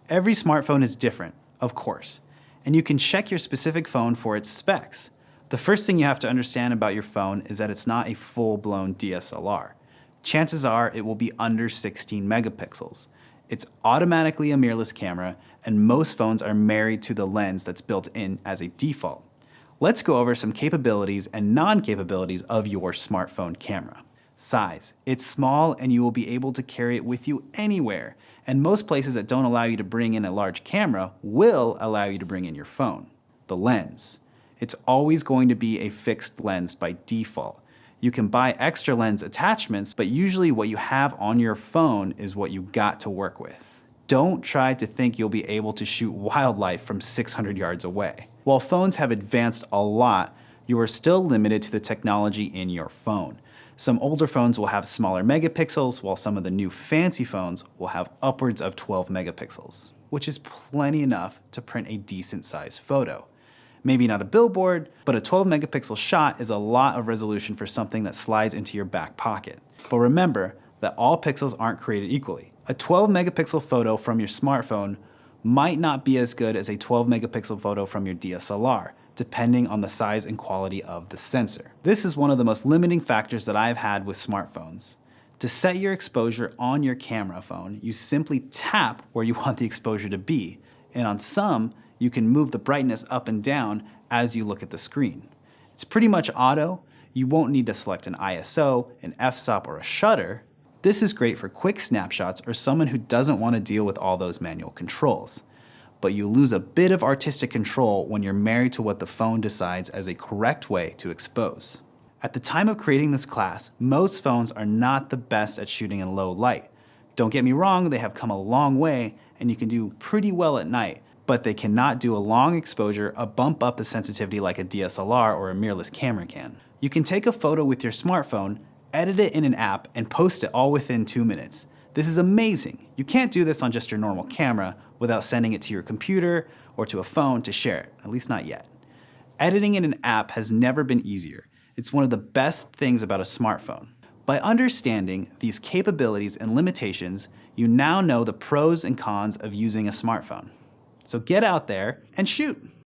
Every smartphone is different, of course, and you can check your specific phone for its specs. The first thing you have to understand about your phone is that it's not a full-blown DSLR. Chances are it will be under 16 megapixels. It's automatically a mirrorless camera, and most phones are married to the lens that's built in as a default. Let's go over some capabilities and non-capabilities of your smartphone camera. Size. It's small and you will be able to carry it with you anywhere, and most places that don't allow you to bring in a large camera will allow you to bring in your phone. The lens. It's always going to be a fixed lens by default. You can buy extra lens attachments, but usually what you have on your phone is what you got to work with. Don't try to think you'll be able to shoot wildlife from 600 yards away. While phones have advanced a lot, you are still limited to the technology in your phone. Some older phones will have smaller megapixels, while some of the new fancy phones will have upwards of 12 megapixels, which is plenty enough to print a decent sized photo. Maybe not a billboard, but a 12 megapixel shot is a lot of resolution for something that slides into your back pocket. But remember that all pixels aren't created equally. A 12 megapixel photo from your smartphone might not be as good as a 12 megapixel photo from your DSLR, depending on the size and quality of the sensor. This is one of the most limiting factors that I've had with smartphones. To set your exposure on your camera phone, you simply tap where you want the exposure to be, and on some, you can move the brightness up and down as you look at the screen. It's pretty much auto. You won't need to select an ISO, an f-stop, or a shutter. This is great for quick snapshots or someone who doesn't want to deal with all those manual controls. But you lose a bit of artistic control when you're married to what the phone decides as a correct way to expose. At the time of creating this class, most phones are not the best at shooting in low light. Don't get me wrong, they have come a long way and you can do pretty well at night, but they cannot do a long exposure, bump up the sensitivity like a DSLR or a mirrorless camera can. You can take a photo with your smartphone, edit it in an app, and post it all within 2 minutes. This is amazing. You can't do this on just your normal camera without sending it to your computer or to a phone to share it, at least not yet. Editing in an app has never been easier. It's one of the best things about a smartphone. By understanding these capabilities and limitations, you now know the pros and cons of using a smartphone. So get out there and shoot.